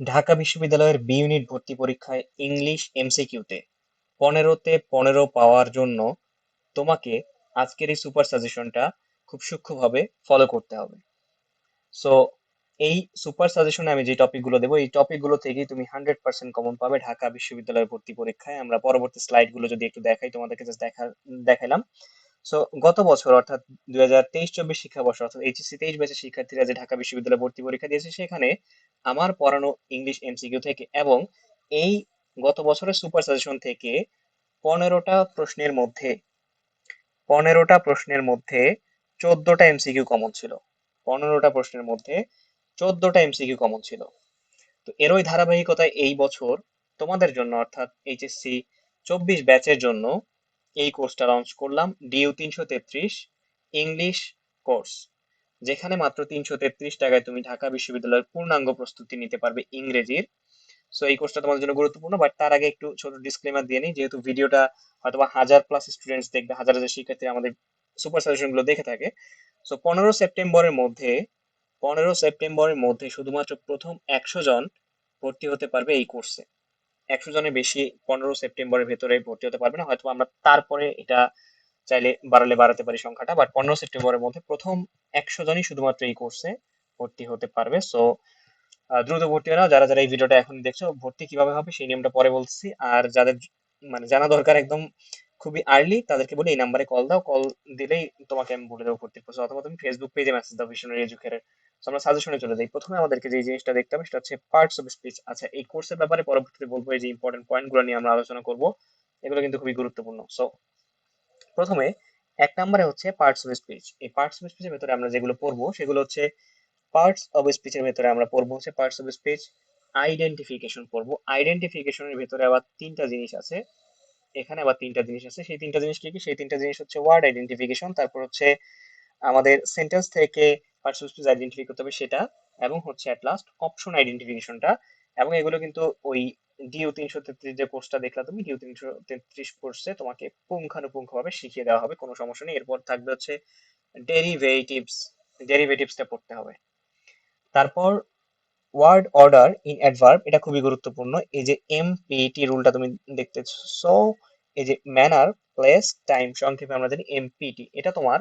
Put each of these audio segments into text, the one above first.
ঢাকা বিশ্ববিদ্যালয়ের B unit ভর্তি পরীক্ষায় ইংলিশ এমসিকিউতে 15-তে 15 পাওয়ার জন্য তোমাকে আজকের এই সুপার সাজেশনটা খুব সূক্ষ্মভাবে ফলো করতে হবে। সো এই সুপার সাজেশনে আমি যে টপিকগুলো দেবো এই টপিকগুলো থেকেই তুমি 100% কমন পাবে ঢাকা বিশ্ববিদ্যালয়ের ভর্তি পরীক্ষায়। আমরা পরবর্তী স্লাইডগুলো যদি একটু দেখাই, তোমাদেরকে জাস্ট দেখাইলাম। সো গত বছর অর্থাৎ 2023-24 শিক্ষাবর্ষ অর্থাৎ এইচএসসি 23 ব্যাচের শিক্ষার্থীরা যে ঢাকা বিশ্ববিদ্যালয়ে ভর্তি পরীক্ষা দিয়েছে সেখানে আমার পড়ানো ইংলিশ এমসিকিউ থেকে এবং এই গত বছরের সুপার সাজেশন থেকে 15টা প্রশ্নের মধ্যে 14টা এমসিকিউ কমন ছিল। 15টা প্রশ্নের মধ্যে 14টা এমসিকিউ কমন ছিল। তো এরই ধারাবাহিকতায় এই বছর তোমাদের জন্য অর্থাৎ এইচএসসি 24 ব্যাচের জন্য এই কোর্সটা লঞ্চ করলাম, DU 333 ইংলিশ কোর্স, যেখানে মাত্র 333 টাকায় তুমি ঢাকা বিশ্ববিদ্যালয়ের পূর্ণাঙ্গ প্রস্তুতি নিতে পারবে ইংরেজির। সো এই কোর্সটা তোমাদের জন্য গুরুত্বপূর্ণ, বাট তার আগে একটু ছোট ডিসক্লেমার দিয়ে নিই, যেহেতু ভিডিওটা হয়তোবা হাজার প্লাস স্টুডেন্টস দেখবে, হাজার হাজার শিক্ষার্থী আমাদের সুপার সাজেশন গুলো দেখে থাকে। সো 15 সেপ্টেম্বরের মধ্যে শুধুমাত্র প্রথম 100 জন ভর্তি হতে পারবে এই কোর্সে। 100 জনের বেশি 15 সেপ্টেম্বরের ভেতরে ভর্তি হতে পারবে না, হয়তো আমরা তারপরে এটা চাইলে বাড়ালে বাড়াতে পারি সংখ্যাটা, বাট 15 সেপ্টেম্বরের মধ্যে প্রথম 100 জনই শুধুমাত্র এই কোর্সে ভর্তি হতে পারবে। সো দ্রুত ভর্তি হয়ে নাও। যারা যারা এই ভিডিওটা এখন দেখছো, ভর্তি কিভাবে হবে সেই নিয়মটা পরে বলছি। আর যাদের মানে জানা দরকার একদম খুবই আর্লি, তাদেরকে বলি এই নাম্বারে কল দাও, কল দিলেই তোমাকে আমি বলে দেবো ভর্তির প্রসেস, অথবা তুমি ফেসবুক পেজে মেসেজ দাও ভিশনারি এডুকেটর। আমরা সাজেশনে চলে যাই। প্রথমে আমাদেরকে যে জিনিসটা দেখতে হবে সেটা হচ্ছে পার্টস অফ স্পিচ। আচ্ছা, এই কোর্সের ব্যাপারে পরবর্তীতে বলবো, এই যে ইম্পর্টেন্ট পয়েন্টগুলো নিয়ে আমরা আলোচনা করব, এগুলো কিন্তু খুবই গুরুত্বপূর্ণ। সো প্রথমে 1 নম্বরে হচ্ছে পার্টস অফ স্পিচ। এই পার্টস অফ স্পিচের ভেতরে আমরা যেগুলো পড়বো সেগুলো হচ্ছে পার্টস অফ স্পিচের ভেতরে আমরা পড়বো হচ্ছে পার্টস অফ স্পিচ আইডেন্টিফিকেশন পড়বো। আইডেন্টিফিকেশনের ভেতরে আবার তিনটা জিনিস আছে, এখানে আবার তিনটা জিনিস আছে। সেই তিনটা জিনিস কি কি? সেই তিনটা জিনিস হচ্ছে ওয়ার্ড আইডেন্টিফিকেশন, তারপর হচ্ছে আমাদের সেন্টেন্স থেকে পার্টস অফ স্পিচ আইডেন্টিফাই করতে হবে সেটা, এবং হচ্ছে অ্যাট লাস্ট অপশন আইডেন্টিফিকেশনটা। এবং এগুলো কিন্তু ওই DU 333 যে কোর্সটা দেখলা তুমি, DU 333 কোর্সে তোমাকে পুঙ্খানুপুঙ্খ ভাবে শিখিয়ে দেওয়া হবে, কোনো সমস্যা নেই। এরপর থাকবে হচ্ছে ডেরিভেটিভস, ডেরিভেটিভসটা পড়তে হবে। তারপর ওয়ার্ড অর্ডার ইন অ্যাডভার্ব, এটা খুবই গুরুত্বপূর্ণ। এই যে এমপিটি রুলটা তুমি দেখতেছো, এই যে ম্যানার, প্লেস, টাইম, সংক্ষেপে আমরা জানি এমপিটি, এটা তোমার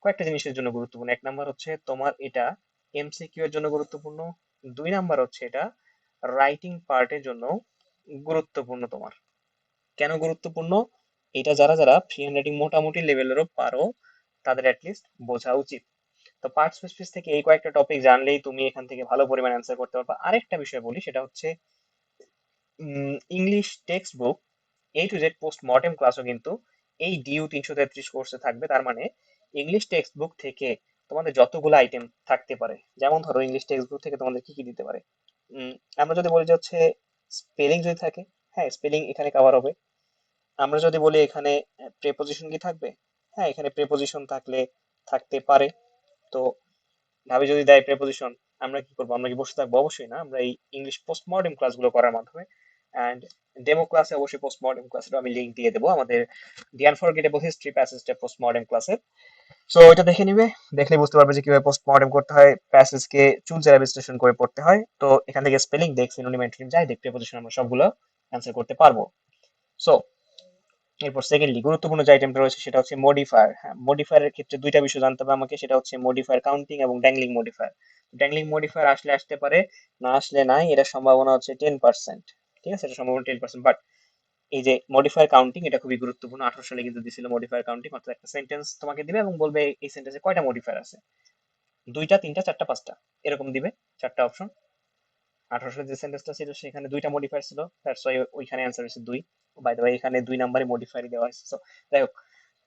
কয়েকটা জিনিসের জন্য গুরুত্বপূর্ণ। 1 নাম্বার হচ্ছে তোমার এটা এমসিকিউ এর জন্য গুরুত্বপূর্ণ। 2 নাম্বার হচ্ছে এটা রাইটিং পার্টের জন্য গুরুত্বপূর্ণ তোমার। কেন গুরুত্বপূর্ণ? এটা যারা যারা ফ্রি হ্যান্ড রাইটিং মোটামুটি লেভেলেরও পারো তাদের অ্যাটলিস্ট বোঝা উচিত। তো পার্টস অফ স্পিচ থেকে এই কয়েকটা টপিক জানলেই তুমি এখান থেকে ভালো পরিমাণ অ্যান্সার করতে পারবে। আরেকটা বিষয় বলি, সেটা হচ্ছে English text book A to Z post mortem ক্লাসও কিন্তু এই DU 333 কোর্সে থাকবে। তার মানে ইংলিশ টেক্সট বুক থেকে তোমাদের যতগুলো আইটেম থাকতে পারে, যেমন ধরো ইংলিশ টেক্সট বুক থেকে তোমাদের কি কি দিতে পারে। উম, আমরা যদি বলি যে হচ্ছে স্পেলিং যদি থাকে, হ্যাঁ স্পেলিং এখানে কভার হবে। আমরা যদি বলি এখানে প্রেপোজিশন কি থাকবে, হ্যাঁ এখানে প্রেপোজিশন থাকলে থাকতে পারে। তো ভাবি যদি দেয় প্রেপোজিশন, আমরা কি করবো? আমরা কি বসে থাকবো? অবশ্যই না। আমরা এই ইংলিশ পোস্টমর্টেম ক্লাসগুলো করার মাধ্যমে অ্যান্ড ডেমো ক্লাসে অবশ্যই পোস্টমর্টেম ক্লাসের আমি লিঙ্ক দিয়ে দেবো, আমাদের দি আনফরগেটেবল হিস্ট্রি প্যাসেজটা পোস্টমর্টেম ক্লাসের। সো ওইটা দেখে নিবে, দেখলে বুঝতে পারবে যে কিভাবে পোস্টমর্টেম করতে হয়, প্যাসেজকে চুজ আর বিশ্লেষণ করে পড়তে হয়। তো এখান থেকে স্পেলিং দেখ, সিনোনিম, অ্যান্টোনিম যাই দেখ, প্রেপোজিশন আমরা সবগুলো অ্যান্সার করতে পারবো। সো এরপর সেকেন্ডলি গুরুত্বপূর্ণ যে আইটেমটা রয়েছে সেটা হচ্ছে মডিফায়ার। হ্যাঁ, মডিফায়ারের ক্ষেত্রে দুইটা বিষয় জানতে হবে আমাকে, সেটা হচ্ছে মডিফায়ার কাউন্টিং এবং ড্যাংলিং মডিফায়ার। ড্যাংলিং মডিফায়ার আসলে আসতে পারে, না আসলে নাই, এটার সম্ভাবনা হচ্ছে 10%। ঠিক আছে, এটা সম্ভাবনা 10%, বাট এই যে মডিফায়ার কাউন্টিং এটা খুবই গুরুত্বপূর্ণ। 18 সালে কিন্তু দিছিল মডিফায়ার কাউন্টিং, অর্থাৎ একটা সেন্টেন্স তোমাকে দিবে এবং বলবে এই সেন্টেন্সে কয়টা মডিফায়ার আছে, দুইটা, তিনটা, চারটা, পাঁচটা, এরকম দিবে চারটা অপশন। 18 সালে যে সেন্টেন্সটা ছিল সেখানে দুইটা মডিফায়ার ছিল, দ্যাটস ওয়াই ওইখানে অ্যান্সার হচ্ছে দুই। বাই দ্য ওয়ে এখানে 2 নম্বরে মডিফায়ার দেওয়া হয়েছে। So, যাই হোক,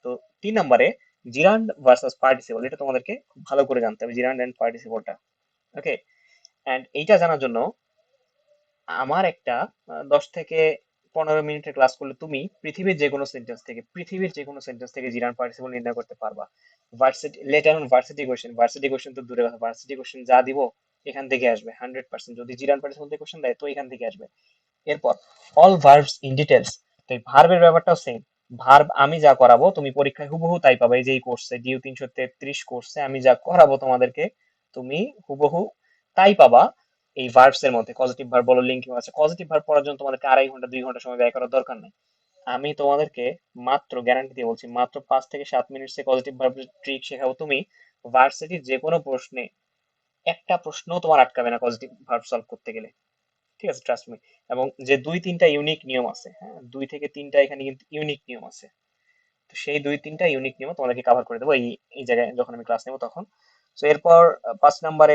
তো 3 নম্বরে জিরান্ড ভার্সাস পার্টিসিপল, এটা তোমাদেরকে খুব ভালো করে জানতে হবে, জিরান্ড এন্ড পার্টিসিপলটা। ওকে, এন্ড এইটা জানার জন্য আমার একটা 10 থেকে 15 মিনিটের ক্লাস করলে তুমি পৃথিবীর যে কোনো সেন্টেন্স থেকে জিরান্ড পার্টিসিপল নির্ণয় করতে পারবা। Varsity letter on varsity question তো দূরে কথা, ভার্সিটি কোশ্চেন যা দিব এখান থেকে আসবে 100%। যদি জিরান্ড পার্টিসিপল থেকে কোশ্চেন দেয় তো এখান থেকে আসবে। এরপর অল ভার্বস ইন ডিটেলস, তো এই ভার্বের ব্যাপারটাও সেম। ভার্ব আমি যা করাবো তুমি পরীক্ষায় হুবহু তাই পাবে। এই যে এই কোর্সে DU 333 কোর্সে আমি যা করাবো তোমাদেরকে তুমি হুবহু তাই পাবা। এই ভার্বস এর মধ্যে পজিটিভ ভার্ব বলো, লিঙ্কিং আছে। পজিটিভ ভার্ব পড়ার জন্য তোমাদেরকে 2.5 ঘন্টা 2 ঘন্টা সময় ব্যয় করার দরকার নেই। আমি তোমাদেরকে মাত্র গ্যারান্টি দিয়ে বলছি, মাত্র 5 থেকে 7 মিনিট পজিটিভ ভার্ব ট্রিক শেখাবো। তুমি ভার্সিটির যে কোনো প্রশ্নে একটা প্রশ্নও তোমার আটকাবে না পজিটিভ ভার্ব সলভ করতে গেলে। ঠিক আছে, ট্রাস্ট মি। এবং যে 2-3টা ইউনিক নিয়ম আছে, হ্যাঁ 2 থেকে 3টা এখানে কিন্তু ইউনিক নিয়ম আছে। তো সেই 2-3টা ইউনিক নিয়ম তোমাদেরকে কাভার করে দেবো এই এই জায়গায় যখন আমি ক্লাস নেবো তখন। তো এরপর 5 নম্বরে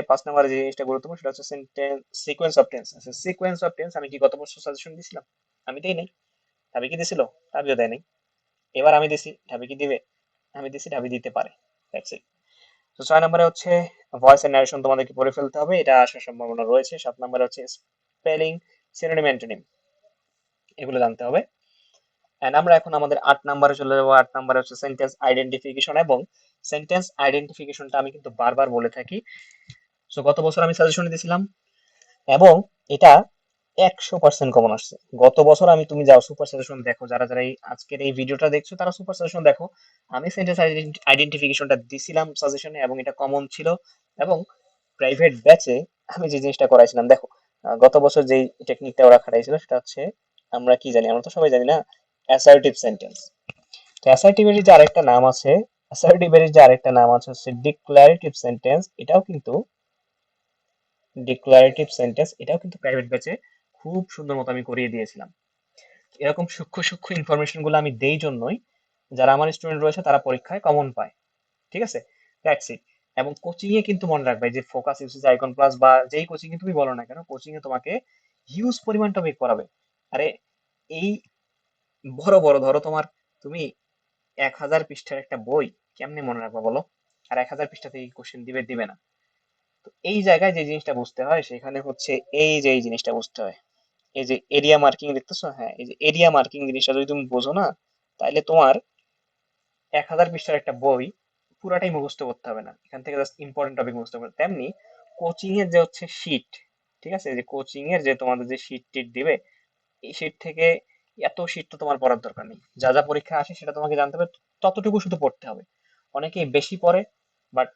যে জিনিসটা গুরুত্বপূর্ণ সেটা হচ্ছে sentence sequence of tense. Sequence of tense আমি কি গত বছর সাজেশন দিয়েছিলাম? আমি দেই নাই। ঢাবি কি দিছিল? ঢাবিও দেয় নাই। এবার আমি দিছি, ঢাবি কি দিবে? আমি দিছি, ঢাবি দিতে পারে। That's it. তো 6 নম্বরে হচ্ছে ভয়েস এন্ড ন্যারেশন তোমাদেরকে পড়ে ফেলতে হবে, এটা আসার সম্ভাবনা রয়েছে। 7 নম্বরে হচ্ছে স্পেলিং, সিনোনিম, অ্যান্টোনিম, এগুলো জানতে হবে। এন্ড আমরা এখন আমাদের 8 নম্বরে চলে যাবো। 8 নম্বরে হচ্ছে সেন্টেন্স আইডেন্টিফিকেশন। এবং সেন্টেন্স আইডেন্টিফিকেশনটা আমি কিন্তু বারবার বলে থাকি। সো গত বছর আমি সাজেশন দিয়েছিলাম এবং এটা 100% কমন আসছে। গত বছর তুমি যাও সুপার সাজেশন দেখো, যারা যারা এই আজকের এই ভিডিওটা দেখছো তারা সুপার সাজেশন দেখো। আমি সেন্টেন্স আইডেন্টিফিকেশনটা দিছিলাম সাজেশনে এবং এটা কমন ছিল। এবং প্রাইভেট ব্যাচে আমি যে জিনিসটা করাইছিলাম দেখো, গত বছর যেই টেকনিকটা ওরা খাটাইছিল সেটা হচ্ছে, আমরা কি জানি, আমরা তো সবাই জানি না, অ্যাসার্টিভ সেন্টেন্স। তো অ্যাসার্টিভের যে আরেকটা নাম আছে, অ্যাসার্টিভের যে আরেকটা নাম আছে হচ্ছে ডিক্লারেটিভ সেন্টেন্স। এটাও কিন্তু প্রাইভেট ব্যাচে খুব সুন্দর মতো আমি করিয়ে দিয়েছিলাম। এরকম সূক্ষ্ম সূক্ষ্ম ইনফরমেশন গুলো আমি দেই জন্যই যারা আমার স্টুডেন্ট রয়েছে তারা পরীক্ষায় কমন পায়। ঠিক আছে, দ্যাটস ইট। এবং কোচিং এ কিন্তু মনে রাখবে যে ফোকাস ইউসেজ আইকন প্লাস বা যেই কোচিং এ তুমি বলো না কেন, কোচিং এ তোমাকে হিউজ পরিমাণ টপিক পড়াবে। আরে এই বড় বড় ধরো তোমার, তুমি 1000 পৃষ্ঠার একটা বই কেমনে মনে রাখবা বলো? আর 1000 পৃষ্ঠা থেকে কোশ্চেন দিবে দিবে না। তো এই জায়গায় যে জিনিসটা বুঝতে হয় সেখানে হচ্ছে এই জিনিসটা বুঝতে হয়। এই যে এরিয়া মার্কিং দেখতেছো, হ্যাঁ এই যে এরিয়া মার্কিং জিনিসটা যদি তুমি বোঝো না, তাহলে তোমার 1000 পৃষ্ঠার একটা বই পুরাটাই মুখস্থ করতে হবে না, এখান থেকে জাস্ট ইম্পর্টেন্ট টপিক মুখস্থ করতে। তেমনি কোচিং এর যে হচ্ছে শীট, ঠিক আছে, যে কোচিং এর যে তোমাদের যে শীট টিট দিবে, এই শীট থেকে এত শীট তো তোমার পড়ার দরকার নেই। যা যা পরীক্ষা আসে সেটা তোমাকে জানতে হবে, ততটুকু শুধু পড়তে হবে। অনেকেই বেশি পড়ে বাট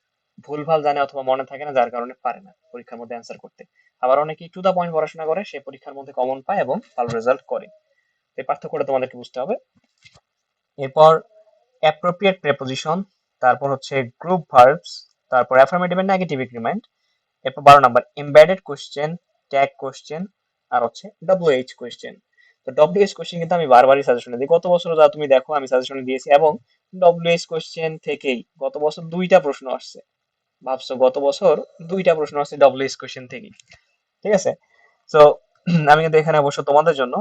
ভুলভাল জানে অথবা মনে থাকে না, যার কারণে পারে না পরীক্ষার মধ্যে অ্যান্সার করতে। আবার অনেকেই টু দা পয়েন্ট পড়াশোনা করে, সে পরীক্ষার মধ্যে কমন পায় এবং ভালো রেজাল্ট করে। এই পার্থক্যটা তোমাদেরকে বুঝতে হবে। এরপর অ্যাপ্রোপ্রিয়েট প্রেপোজিশন, তারপর হচ্ছে গ্রুপ ভার্বস, তারপর অ্যাফার্মেটিভ এন্ড নেগেটিভ এগ্রিমেন্ট। এরপর 12 নম্বর এমবেডেড কোশ্চেন, ট্যাগ কোশ্চেন, আর হচ্ছে ডব্লিউএইচ কোশ্চেন। তো ডব্লিউএইচ কোশ্চেন কিন্তু আমি বারবারই সাজেশনে দিই, গত বছর যা তুমি দেখো আমি সাজেশনে দিয়েছি। এবং ডব্লিউএইচ কোশ্চেন থেকেই গত বছর 2টা প্রশ্ন আসছে। ভাবছো গত বছর 2টা প্রশ্ন আসছে ডব্লিউএইচ কোশ্চেন থেকেই। ঠিক আছে। তো আমি কিন্তু এখানে অবশ্য তোমাদের জন্য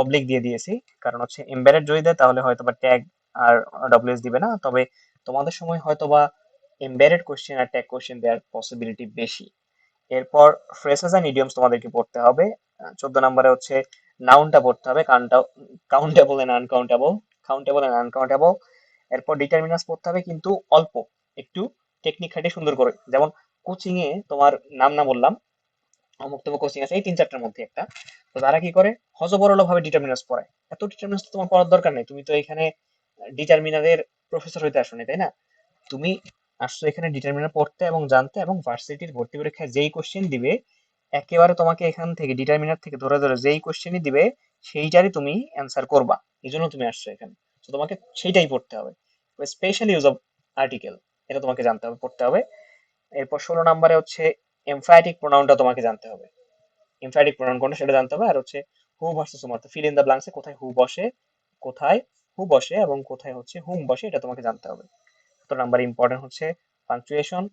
অবলিক দিয়ে দিয়েছি, কারণ হচ্ছে এমবেডেড যদি দেয় তাহলে হয়তো বা ট্যাগ আর ডব্লিউএস দিবে না, তবে তোমাদের সময় হয়তো বা এমবেডেড কোশ্চেন আর ট্যাগ কোশ্চেন দেওয়ার পসিবিলিটি বেশি। এরপর ফ্রেজেস এন্ড ইডিয়মস তোমাদেরকে পড়তে হবে। 14 নম্বরে হচ্ছে নাউনটা পড়তে হবে, countable and uncountable, countable and uncountable. এরপর ডিটারমিনাস পড়তে হবে কিন্তু অল্প, একটু টেকনিক খাটিয়ে সুন্দর করে। যেমন কোচিং এ তোমার নাম না বললাম, অমুক তমুক কোচিং আছে এই 3-4টার মধ্যে একটা, তো তারা কি করে হজবরল ভাবে ডিটারমিনাস পড়ায়। এত ডিটারমিনাস তো তোমার পড়ার দরকার নেই, তুমি তো এখানে ডিটারমিনারের প্রফেসর হইতে আসো না, তাই না? তুমি আসছো এখানে ডিটারমিনার পড়তে এবং জানতে, এবং ভার্সিটির ভর্তি পরীক্ষায় যেই কোশ্চেন দিবে একেবারে তোমাকে এখান থেকে ডিটারমিনার থেকে ধরে ধরে যেই কোশ্চেনই দিবে সেইটারই তুমি অ্যান্সার করবা। এই জন্য তুমি আসছো এখানে, তো তোমাকে সেইটাই পড়তে হবে। স্পেশাল ইউজ অফ আর্টিকেল, এটা তোমাকে জানতে হবে, পড়তে হবে। এরপর 16 নম্বরে হচ্ছে এমফ্যাটিক প্রোনাউনটা তোমাকে জানতে হবে। এমফ্যাটিক প্রোনাউন কোনটা সেটা জানতে হবে। আর হচ্ছে হু ভার্সেস হুম, অর্থাৎ ফিল ইন দ্য ব্ল্যাঙ্কসে কোথায় হু বসে, কোথায় হু বসে এবং কোথায় হচ্ছে হুম বসে, এটা তোমাকে জানতে হবে। 17 নাম্বার ইম্পর্টেন্ট হচ্ছে পাংচুয়েশন।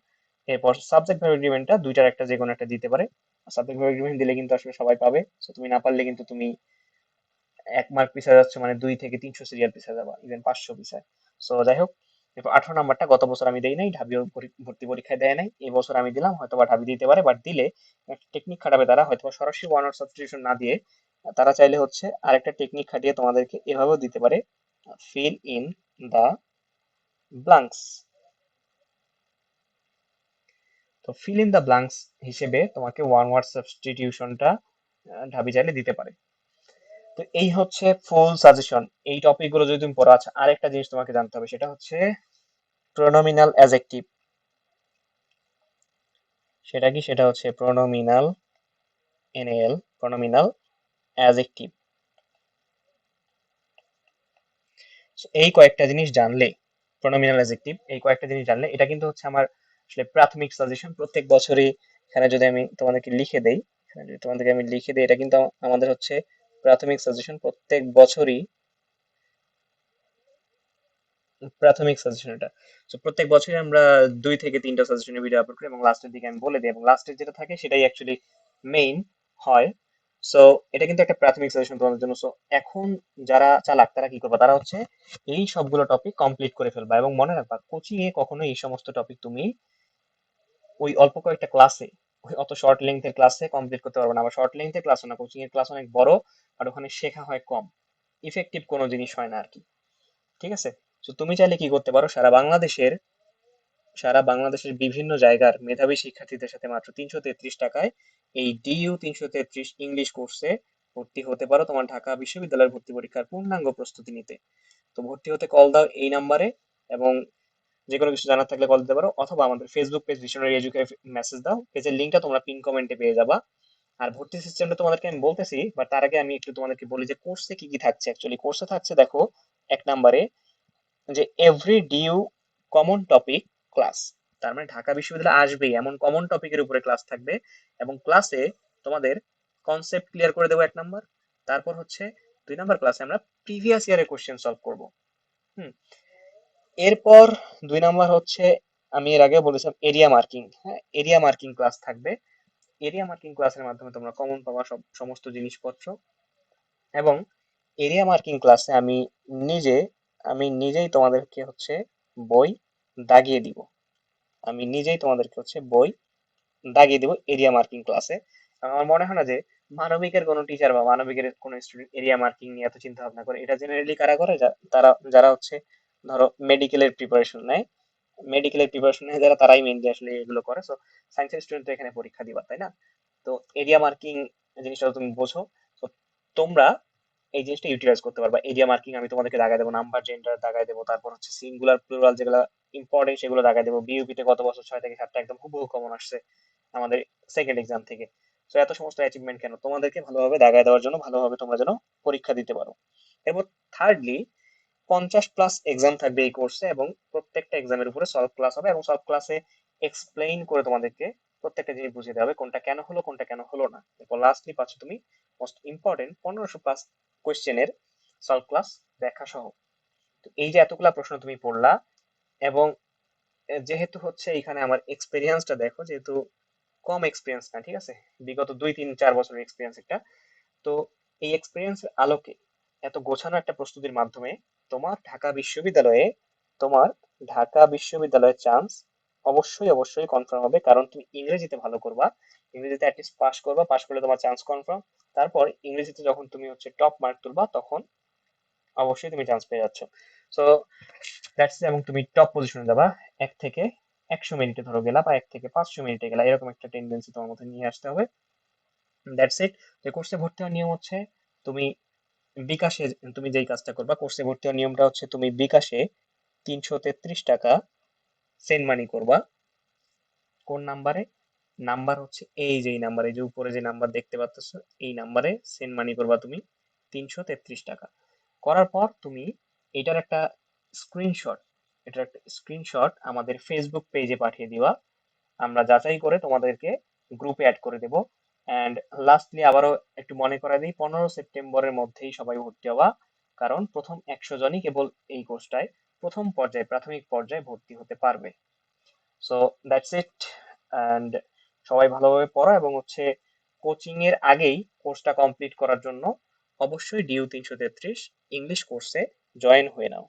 এরপর সাবজেক্ট ভার্ব এগ্রিমেন্টটা 2টার একটা যে কোনো একটা দিতে পারে। সাবজেক্ট ভার্ব এগ্রিমেন্ট দিলে কিন্তু আসলে সবাই পাবে, সো তুমি না পারলে কিন্তু তুমি 1 মার্ক পিছিয়ে যাচ্ছে, মানে 2 থেকে 300 সিরিয়াল পিছিয়ে যাবা, ইভেন 500 পিছিয়ে। সো যাই হোক, এরপর 18 নাম্বারটা গত বছর আমি দেই নাই, ঢাবিও ভর্তি পরীক্ষায় দেয় নাই, এই বছর আমি দিলাম, হয়তো বা ঢাবি দিতে পারে, বাট দিলে একটা টেকনিক খাটাবে তারা, হয়তো সরাসরি 1 ওয়ার্ড সাবস্টিটিউশন না দিয়ে তারা চাইলে হচ্ছে আরেকটা টেকনিক খাটিয়ে তোমাদেরকে এভাবেও দিতে পারে, ফিল ইন দা ব্লাঙ্কস। তো ফিল ইন দা ব্লাঙ্কস হিসেবে তোমাকে 1 ওয়ার্ড সাবস্টিটিউশনটা ঢাবি চাইলে দিতে পারে। তো এই হচ্ছে ফুল সাজেশন। এই টপিক গুলো যদি তুমি পড়ো, আচ্ছা আরেকটা জিনিস তোমাকে জানতে হবে, সেটা হচ্ছে প্রোনোমিনাল অ্যাডজেক্টিভ। সেটা কি? সেটা হচ্ছে প্রোনোমিনাল NAL, প্রনোমিনাল, অ্যাজেক্টিভ। এই কয়েকটা জিনিস জানলে, প্রনোমিনাল, অ্যাজেক্টিভ, এই কয়েকটা জিনিস জানলে, এটা কিন্তু হচ্ছে আমার আসলে প্রাথমিক সাজেশন প্রত্যেক বছরই। এখানে যদি আমি তোমাদেরকে লিখে দেই, এখানে যদি তোমাদেরকে আমি লিখে দিই, এটা কিন্তু আমাদের হচ্ছে প্রাথমিক সাজেশন প্রত্যেক বছরই, প্রাথমিক সাজেশন এটা। তো প্রত্যেক বছরই আমরা 2 থেকে 3টা সাজেশনের ভিডিও আপলোড করি এবং লাস্টের দিকে আমি বলে দিই, এবং লাস্টের যেটা থাকে সেটাই অ্যাকচুয়ালি মেইন হয়। সো এটা কিন্তু একটা প্রাথমিক সাজেশন তোমাদের জন্য। সো এখন যারা চালাক তারা কি করবে, তারা হচ্ছে এই সবগুলো টপিক কমপ্লিট করে ফেলবা, এবং মনে রাখবা কোচিং এ কখনো এই সমস্ত টপিক তুমি ওই অল্প কয়েকটা ক্লাসে, ওই অত শর্ট লেন্থের ক্লাসে কমপ্লিট করতে পারবে না। আবার শর্ট লেন্থের ক্লাস না, কোচিং এর ক্লাস অনেক বড়, আর ওখানে শেখা হয় কম, ইফেক্টিভ কোনো জিনিস হয় না আর কি। ঠিক আছে? তো তুমি চাইলে কি করতে পারো, সারা বাংলাদেশের বিভিন্ন জায়গার মেধাবী শিক্ষার্থীদের সাথে মাত্র 333 টাকায় এই DU 333 ইংলিশ কোর্সে ভর্তি হতে পারো, তোমার ঢাকা বিশ্ববিদ্যালয়ের ভর্তি পরীক্ষার পূর্ণাঙ্গ প্রস্তুতি নিতে। তো ভর্তি হতে কল দাও এই নাম্বারে, এবং যে কোনো কিছু জানার থাকলে কল দিতে পারো, অথবা আমাদের Facebook page visionary education message দাও, পেজের লিঙ্কটা তোমরা পিন কমেন্টে পেয়ে যাবা। আর ভর্তি সিস্টেমটা তোমাদেরকে আমি বলতেছি, বাট তার আগে আমি একটু তোমাদেরকে বলি যে কোর্সে কি কি থাকছে। অ্যাকচুয়ালি কোর্সে থাকছে, দেখো, এক নাম্বারে যে every due common topic class. তার মানে ঢাকা বিশ্ববিদ্যালয়ে আসবেই এমন কমন টপিকের উপরে ক্লাস থাকবে, এবং ক্লাসে তোমাদের কনসেপ্ট ক্লিয়ার করে দেবো, এক নাম্বার। তারপর হচ্ছে 2 নাম্বার ক্লাসে আমরা প্রিভিয়াস ইয়ারের কোশ্চেন সলভ করব। হুম। এরপর 2 নাম্বার হচ্ছে, আমি এর আগে বলেছিলাম এরিয়া মার্কিং। হ্যাঁ, এরিয়া মার্কিং ক্লাস থাকবে। এরিয়া মার্কিং ক্লাসের মাধ্যমে তোমরা কমন পাবা সমস্ত জিনিসপত্র। এবং এরিয়া মার্কিং ক্লাসে নিজে নিজেই তোমাদেরকে হচ্ছে বই দাগিয়ে দিব। আমি নিজেই তোমাদেরকে হচ্ছে বই দাগিয়ে দিব এরিয়া মার্কিং ক্লাসে। আমার মনে হয় না যে মানবিকের কোনো টিচার বা মানবিকের কোনো স্টুডেন্ট এরিয়া মার্কিং নিয়ে এত চিন্তা ভাবনা করে। এটা জেনারেলি কারা করে, তারা যারা হচ্ছে ধরো মেডিকেলের প্রিপারেশন নেয়, যারা, তারাই মেনলি আসলে এগুলো করে। সো সায়েন্সের স্টুডেন্ট তো এখানে পরীক্ষা দিবা, তাই না? তো এরিয়া মার্কিং জিনিসটা তুমি বোঝো। তো তোমরা এই জিনিসটা ইউটিলাইজ করতে পারবা। এরিয়া মার্কিং আমি তোমাদেরকে দাগাই দেবো, নাম্বার জেন্ডার দাগাই দেবো, তারপর হচ্ছে সিঙ্গুলার প্লুরাল যেগুলো ইম্পর্টেন্ট সেগুলো দাগাই দেবো। বিইউপি তে গত বছর 6 থেকে 7টা একদম হুবহু কমন আসছে আমাদের সেকেন্ড এক্সাম থেকে। তো এত সমস্ত অ্যাচিভমেন্ট কেন, তোমাদেরকে ভালোভাবে দাগায় দেওয়ার জন্য, ভালোভাবে তোমরা যেন পরীক্ষা দিতে পারো। এরপর থার্ডলি, 50+ এক্সাম থাকবে এই কোর্সে, এবং প্রত্যেকটা এক্সামের উপরে সলভ ক্লাস হবে, এবং সলভ ক্লাসে এক্সপ্লেইন করে তোমাদেরকে প্রত্যেকটা জিনিস বুঝিয়ে দেওয়া হবে, কোনটা কেন হলো কোনটা কেন হলো না। এরপর লাস্টলি পাচ্ছ তুমি মোস্ট ইম্পর্টেন্ট 1500+ কোয়েশ্চেনের সলভ ক্লাস ব্যাখ্যা সহ। তো এই যে এতগুলা প্রশ্ন তুমি পড়লা, এবং যেহেতু হচ্ছে এখানে আমার এক্সপিরিয়েন্সটা দেখো, যেহেতু কম এক্সপিরিয়েন্স না, ঠিক আছে, বিগত 2 3 4 বছরের এক্সপিরিয়েন্স একটা। তো এই এক্সপিরিয়েন্সের আলোকে এত গোছানো একটা প্রস্তুতির মাধ্যমে তোমার ঢাকা বিশ্ববিদ্যালয়ে তোমার ঢাকা বিশ্ববিদ্যালয়ের চান্স অবশ্যই অবশ্যই কনফার্ম হবে, কারণ তুমি ইংরেজিতে ভালো করবা। ইংরেজিতে অ্যাটলিস্ট পাস করবা, পাস করলে তোমার চান্স কনফার্ম। তারপর ইংরেজিতে যখন তুমি হচ্ছে টপ মার্ক তুলবা, তখন অবশ্যই তুমি চান্স পেয়ে যাচ্ছ। সো দ্যাটস, এবং তুমি টপ পজিশনে যাবা। 1 থেকে 100 মিনিটে ধরো গেলা, বা 1 থেকে 500 মিনিটে গেলা, এরকম একটা টেন্ডেন্সি তোমার মধ্যে নিয়ে আসতে হবে। That's it. যে কোর্সে ভর্তি হওয়ার নিয়ম হচ্ছে, তুমি বিকাশে, তুমি যেই কাজটা করবা, কোর্সে ভর্তি হওয়ার নিয়মটা হচ্ছে তুমি বিকাশে 333 টাকা সেন্ড মানি করবা। কোন নাম্বারে? নাম্বার হচ্ছে এই যে নাম্বারে, যে উপরে যে নাম্বার দেখতে পাচ্ছ, এই নাম্বারে সেন্ড মানি করবা তুমি 333 টাকা। করার পর তুমি এটার একটা স্ক্রিনশট আমাদের ফেসবুক পেজে পাঠিয়ে দিবা। আমরা যাচাই করে তোমাদেরকে গ্রুপে অ্যাড করে দেব। অ্যান্ড লাস্টলি আবারও একটু মনে করা দিই, 15 সেপ্টেম্বরের মধ্যেই সবাই ভর্তি হওয়া, কারণ প্রথম 100 জনই কেবল এই কোর্সটায় প্রথম পর্যায়ে, প্রাথমিক পর্যায়ে ভর্তি হতে পারবে। So that's it. অ্যান্ড সবাই ভালোভাবে পড়ো, এবং হচ্ছে কোচিং এর আগেই কোর্সটা কমপ্লিট করার জন্য অবশ্যই DU 333 ইংলিশ কোর্সে জয়েন হয়ে নাও।